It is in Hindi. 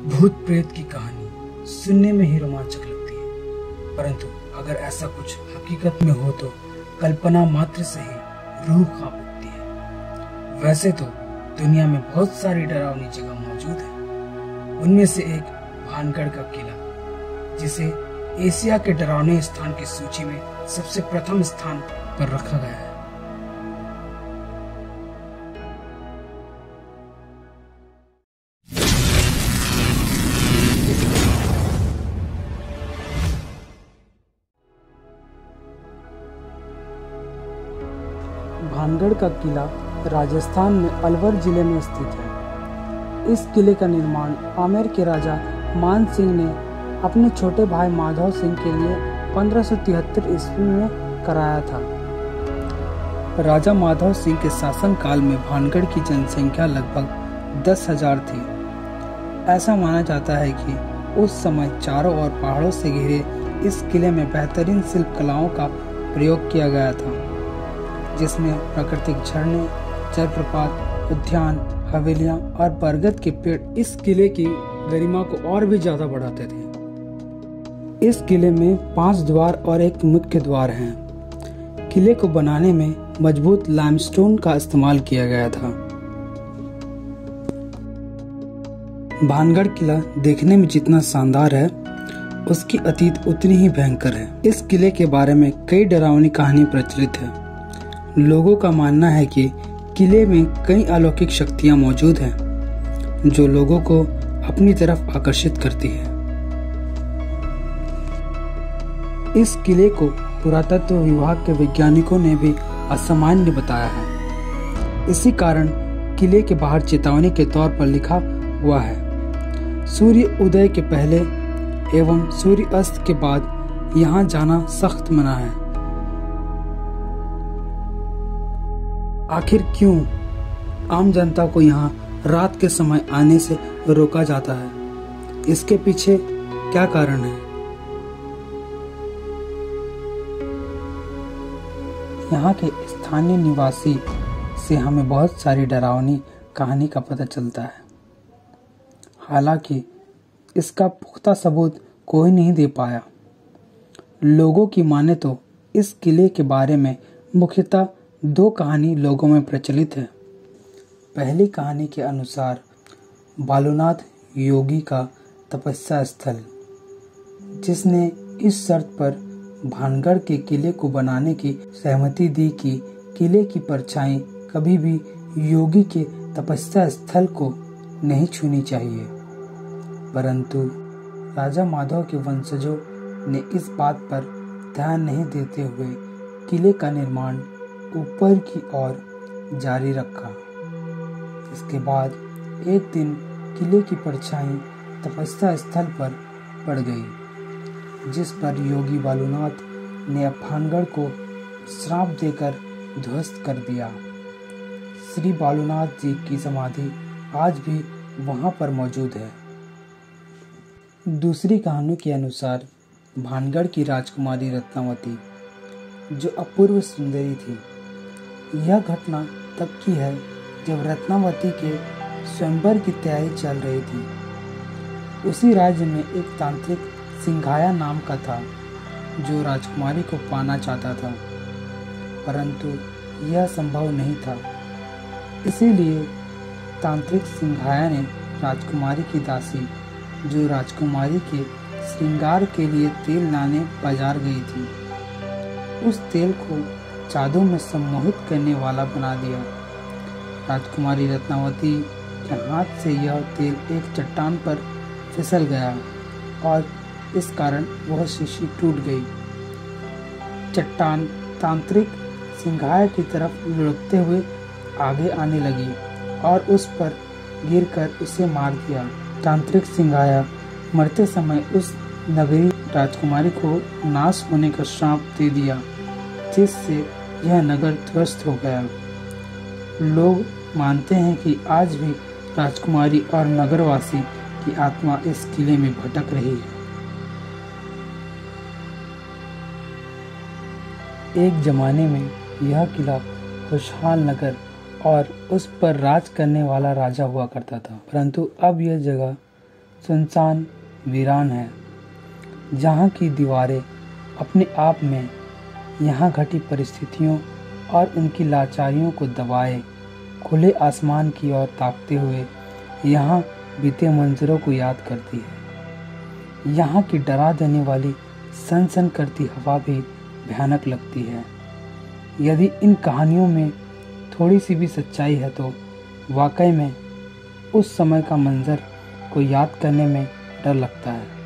भूत प्रेत की कहानी सुनने में ही रोमांचक लगती है, परंतु अगर ऐसा कुछ हकीकत में हो तो कल्पना मात्र से ही रूह कांप उठती है। वैसे तो दुनिया में बहुत सारी डरावनी जगह मौजूद है। उनमें से एक भानगढ़ का किला, जिसे एशिया के डरावने स्थान की सूची में सबसे प्रथम स्थान पर रखा गया है। भानगढ़ का किला राजस्थान में अलवर जिले में स्थित है। इस किले का निर्माण आमेर के राजा मान सिंह ने अपने छोटे भाई माधव सिंह के लिए 1573 ईस्वी में कराया था। राजा माधव सिंह के शासन काल में भानगढ़ की जनसंख्या लगभग 10,000 थी। ऐसा माना जाता है कि उस समय चारों ओर पहाड़ों से घिरे इस किले में बेहतरीन शिल्प कलाओं का प्रयोग किया गया था, जिसमें प्राकृतिक झरने, जलप्रपात, उद्यान, हवेलियां और बरगद के पेड़ इस किले की गरिमा को और भी ज्यादा बढ़ाते थे। इस किले में 5 द्वार और एक मुख्य द्वार हैं। किले को बनाने में मजबूत लाइमस्टोन का इस्तेमाल किया गया था। भानगढ़ किला देखने में जितना शानदार है, उसकी अतीत उतनी ही भयंकर है। इस किले के बारे में कई डरावनी कहानी प्रचलित है। लोगों का मानना है कि किले में कई अलौकिक शक्तियां मौजूद हैं, जो लोगों को अपनी तरफ आकर्षित करती है। इस किले को पुरातत्व विभाग के वैज्ञानिकों ने भी असामान्य बताया है। इसी कारण किले के बाहर चेतावनी के तौर पर लिखा हुआ है, सूर्य उदय के पहले एवं सूर्य अस्त के बाद यहाँ जाना सख्त मना है। आखिर क्यों आम जनता को यहाँ रात के समय आने से रोका जाता है? इसके पीछे क्या कारण है? यहाँ के स्थानीय निवासी से हमें बहुत सारी डरावनी कहानी का पता चलता है। हालांकि इसका पुख्ता सबूत कोई नहीं दे पाया। लोगों की माने तो इस किले के बारे में मुख्यतः 2 कहानी लोगों में प्रचलित है। पहली कहानी के अनुसार बालूनाथ योगी का तपस्या स्थल, जिसने इस शर्त पर भानगढ़ के किले को बनाने की सहमति दी कि किले की परछाई कभी भी योगी के तपस्या स्थल को नहीं छूनी चाहिए। परंतु राजा माधव के वंशजों ने इस बात पर ध्यान नहीं देते हुए किले का निर्माण ऊपर की ओर जारी रखा। इसके बाद एक दिन किले की परछाई तपस्या स्थल पर पड़ गई, जिस पर योगी बालूनाथ ने भानगढ़ को श्राप देकर ध्वस्त कर दिया। श्री बालूनाथ जी की समाधि आज भी वहां पर मौजूद है। दूसरी कहानी के अनुसार भानगढ़ की राजकुमारी रत्नावती, जो अपूर्व सुंदरी थी। यह घटना तब की है जब रत्नावती के स्वयंवर की तैयारी चल रही थी। उसी राज्य में एक तांत्रिक सिंघाया नाम का था, जो राजकुमारी को पाना चाहता था, परंतु यह संभव नहीं था। इसीलिए तांत्रिक सिंघाया ने राजकुमारी की दासी, जो राजकुमारी के श्रृंगार के लिए तेल लाने बाजार गई थी, उस तेल को जादू में सम्मोहित करने वाला बना दिया। राजकुमारी रत्नावती के हाथ से यह तेल एक चट्टान पर फिसल गया और इस कारण वह शीशी टूट गई। चट्टान तांत्रिक सिंघाया की तरफ लुढ़कते हुए आगे आने लगी और उस पर गिरकर उसे मार दिया। तांत्रिक सिंघाया मरते समय उस नगरी राजकुमारी को नाश होने का श्राप दे दिया, जिससे यह नगर ध्वस्त हो गया। लोग मानते हैं कि आज भी राजकुमारी और नगरवासी की आत्मा इस किले में भटक रही है। एक जमाने में यह किला खुशहाल नगर और उस पर राज करने वाला राजा हुआ करता था, परंतु अब यह जगह सुनसान वीरान है, जहाँ की दीवारें अपने आप में यहाँ घटी परिस्थितियों और उनकी लाचारियों को दबाए खुले आसमान की ओर ताकते हुए यहाँ बीते मंजरों को याद करती है। यहाँ की डरा देने वाली सनसन करती हवा भी भयानक लगती है। यदि इन कहानियों में थोड़ी सी भी सच्चाई है तो वाकई में उस समय का मंजर को याद करने में डर लगता है।